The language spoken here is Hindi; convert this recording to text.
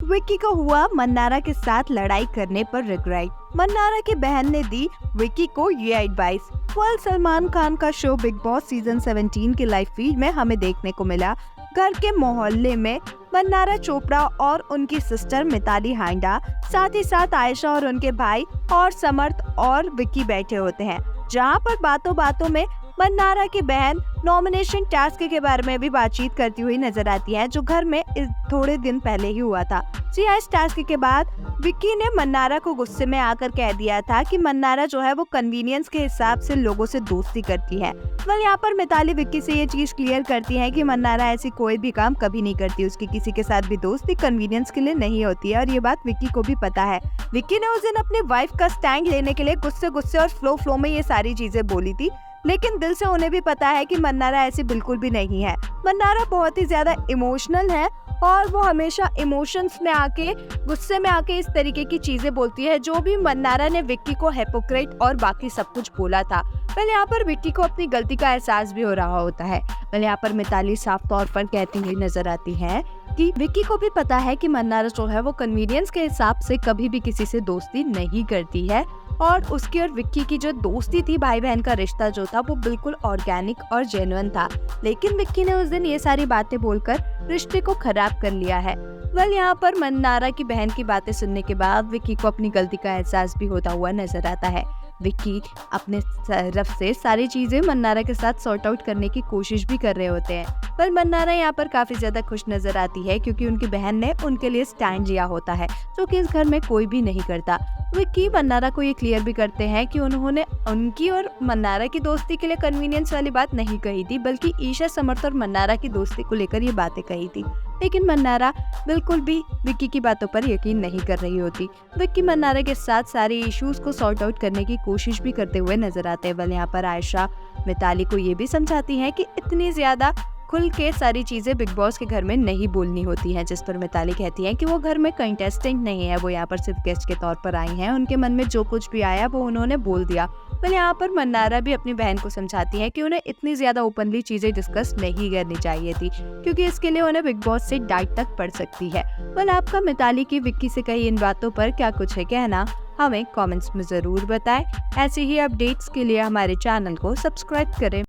विक्की को हुआ मन्नारा के साथ लड़ाई करने पर रिग्रेट। मन्नारा की बहन ने दी विक्की को ये एडवाइस। सलमान खान का शो बिग बॉस सीजन 17 के लाइव फीड में हमें देखने को मिला घर के मोहल्ले में मन्नारा चोपड़ा और उनकी सिस्टर मिताली हांडा, साथ ही साथ आयशा और उनके भाई और समर्थ और विक्की बैठे होते हैं, जहां पर बातों बातों में मन्नारा की बहन नॉमिनेशन टास्क के बारे में भी बातचीत करती हुई नजर आती है, जो घर में थोड़े दिन पहले ही हुआ था। जी हाँ, इस टास्क के बाद विक्की ने मन्नारा को गुस्से में आकर कह दिया था कि मन्नारा जो है वो कन्वीनियंस के हिसाब से लोगों से दोस्ती करती है। वह यहाँ पर मिताली विक्की से ये चीज क्लियर करती है कि मन्नारा ऐसी कोई भी काम कभी नहीं करती, उसकी किसी के साथ भी दोस्ती कन्वीनियंस के लिए नहीं होती है और ये बात विक्की को भी पता है। विक्की ने उस दिन अपनी वाइफ का स्टैंड लेने के लिए गुस्से और फ्लो में ये सारी चीजें बोली थी, लेकिन दिल से उन्हें भी पता है कि मन्नारा ऐसी बिल्कुल भी नहीं है। मन्नारा बहुत ही ज्यादा इमोशनल है और वो हमेशा इमोशंस में आके, गुस्से में आके इस तरीके की चीजें बोलती है, जो भी मन्नारा ने विक्की को हिपोक्रेट और बाकी सब कुछ बोला था। पहले यहाँ पर विक्की को अपनी गलती का एहसास भी हो रहा होता है। पहले यहाँ पर मिताली साफ तौर पर कहती हुई नजर आती है कि विक्की को भी पता है कि मन्नारा जो है वो कन्वीनियंस के हिसाब से कभी भी किसी से दोस्ती नहीं करती है और उसकी और विक्की की जो दोस्ती थी, भाई बहन का रिश्ता जो था, वो बिल्कुल ऑर्गेनिक और जेन्युइन था। लेकिन विक्की ने उस दिन ये सारी बातें बोलकर रिश्ते को खराब कर लिया है। यहाँ पर मन्नारा की बहन की बातें सुनने के बाद विक्की को अपनी गलती का एहसास भी होता हुआ नजर आता है। विक्की अपने तरफ से सारी चीजें मन्नारा के साथ सॉर्ट आउट करने की कोशिश भी कर रहे होते हैं, पर मन्नारा यहाँ पर काफी ज्यादा खुश नजर आती है क्योंकि उनकी बहन ने उनके लिए स्टैंड लिया होता है, जो कि इस घर में कोई भी नहीं करता। विक्की मन्नारा को ये क्लियर भी करते हैं कि उन्होंने उनकी और मन्नारा की दोस्ती के लिए कन्वीनियंस वाली बात नहीं कही थी, बल्कि ईशा, समर्थ और मन्नारा की दोस्ती को लेकर ये बातें कही थी। लेकिन मन्नारा बिल्कुल भी विक्की की बातों पर यकीन नहीं कर रही होती। विक्की मन्नारा के साथ सारे इश्यूज को सॉर्ट आउट करने की कोशिश भी करते हुए नजर आते हैं। यहाँ पर आयशा मिताली को ये भी समझाती है कि इतनी ज्यादा खुल के सारी चीजें बिग बॉस के घर में नहीं बोलनी होती हैं, जिस पर मिताली कहती है कि वो घर में कंटेस्टेंट नहीं है, वो यहाँ पर सिर्फ गेस्ट के तौर पर आई हैं, उनके मन में जो कुछ भी आया वो उन्होंने बोल दिया। यहाँ पर मन्नारा भी अपनी बहन को समझाती है कि उन्हें इतनी ज्यादा ओपनली चीजें डिस्कस नहीं करनी चाहिए थी, क्योंकि इसके लिए उन्हें बिग बॉस से डांट तक पड़ सकती है। आपका मिताली की विक्की से कही इन बातों पर क्या कुछ है कहना, हमें कमेंट्स में जरूर बताएं। ऐसे ही अपडेट्स के लिए हमारे चैनल को सब्सक्राइब करें।